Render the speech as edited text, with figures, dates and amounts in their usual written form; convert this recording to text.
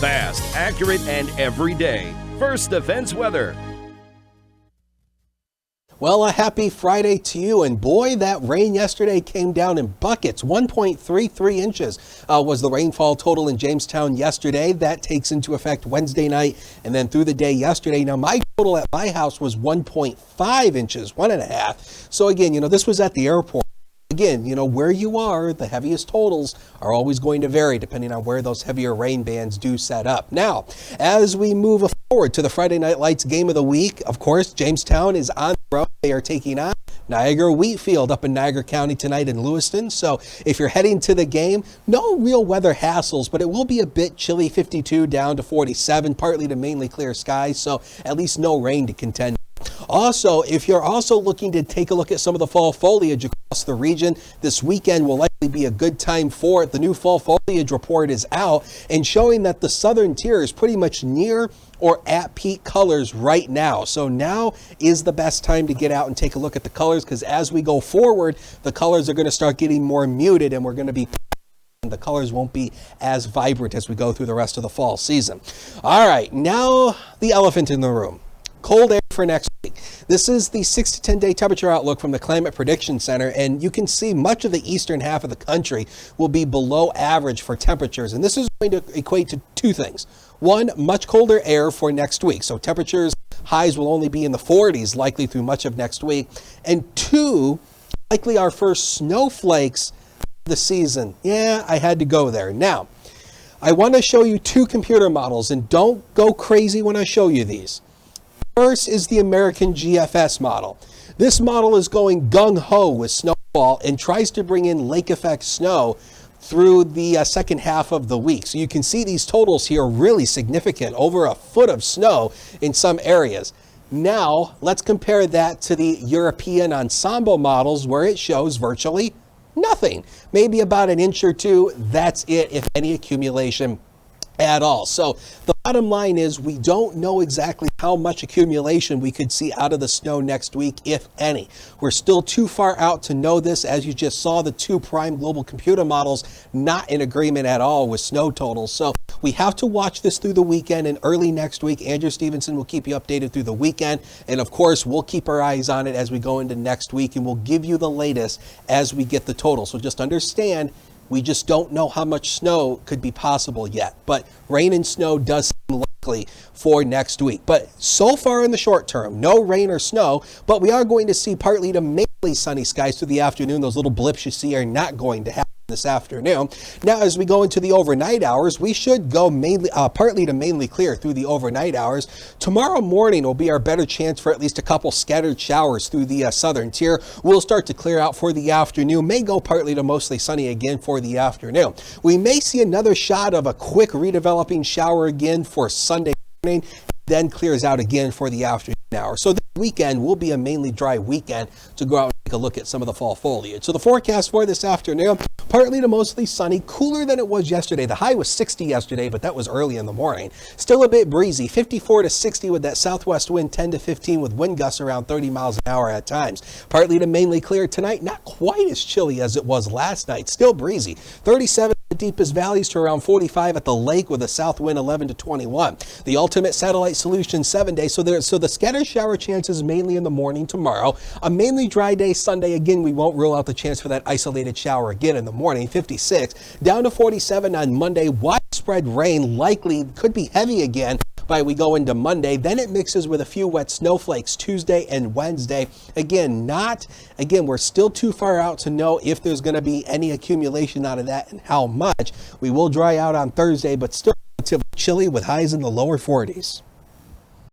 Fast, accurate, and every day. First Defense Weather. Well, a happy Friday to you, and boy, that rain yesterday came down in buckets. 1.33 inches was the rainfall total in Jamestown yesterday. That takes into effect Wednesday night and then through the day yesterday. Now, my total at my house was 1.5 inches, 1.5. So again, this was at the airport. Again, where you are, the heaviest totals are always going to vary depending on where those heavier rain bands do set up. Now, as we move forward to the Friday Night Lights game of the week, of course, Jamestown is on the road. They are taking on Niagara Wheatfield up in Niagara County tonight in Lewiston. So if you're heading to the game, no real weather hassles, but it will be a bit chilly, 52 down to 47, partly to mainly clear skies. So at least no rain to contend. Also, if you're also looking to take a look at some of the fall foliage across the region, this weekend will likely be a good time for it. The new fall foliage report is out and showing that the southern tier is pretty much near or at peak colors right now. So now is the best time to get out and take a look at the colors, because as we go forward, the colors are going to start getting more muted and we're going to be the colors won't be as vibrant as we go through the rest of the fall season. All right, now the elephant in the room. Cold air for next week. This is the 6 to 10 day temperature outlook from the Climate Prediction Center, and you can see much of the eastern half of the country will be below average for temperatures, and this is going to equate to two things. One, much colder air for next week, so temperatures highs will only be in the 40s likely through much of next week, and two, likely our first snowflakes of the season. Yeah, I had to go there. Now, I want to show you two computer models, and don't go crazy when I show you these. First is the American GFS model. This model is going gung-ho with snowfall and tries to bring in lake effect snow through the second half of the week. So you can see these totals here are really significant, over a foot of snow in some areas. Now, let's compare that to the European ensemble models where it shows virtually nothing. Maybe about an inch or two, that's it, if any accumulation at all. So the bottom line is we don't know exactly how much accumulation we could see out of the snow next week, if any. We're still too far out to know this. As you just saw, the two prime global computer models not in agreement at all with snow totals. So we have to watch this through the weekend, and early next week, Andrew Stevenson will keep you updated through the weekend. And of course, we'll keep our eyes on it as we go into next week, and we'll give you the latest as we get the total. So just understand, we just don't know how much snow could be possible yet, but rain and snow does seem likely for next week. But so far in the short term, no rain or snow, but we are going to see partly to mainly sunny skies through the afternoon. Those little blips you see are not going to happen this afternoon. Now, as we go into the overnight hours, we should go mainly partly to mainly clear through the overnight hours. Tomorrow morning will be our better chance for at least a couple scattered showers through the southern tier. We'll start to clear out for the afternoon, may go partly to mostly sunny again for the afternoon. We may see another shot of a quick redeveloping shower again for Sunday morning, then clears out again for the afternoon hour. So this weekend will be a mainly dry weekend to go out and take a look at some of the fall foliage. So the forecast for this afternoon, partly to mostly sunny, cooler than it was yesterday. The high was 60 yesterday, but that was early in the morning. Still a bit breezy, 54 to 60 with that southwest wind, 10 to 15 with wind gusts around 30 miles an hour at times. Partly to mainly clear tonight, not quite as chilly as it was last night, still breezy. 37 the deepest valleys to around 45 at the lake with a south wind 11 to 21. The ultimate satellite solution 7 day. So the scattered shower chances mainly in the morning tomorrow. A mainly dry day Sunday. Again, we won't rule out the chance for that isolated shower again in the morning. 56 down to 47 on Monday. Widespread rain likely could be heavy again by we go into Monday. Then it mixes with a few wet snowflakes Tuesday and Wednesday. Again, we're still too far out to know if there's going to be any accumulation out of that and how much. We will dry out on Thursday, but still relatively chilly with highs in the lower 40s.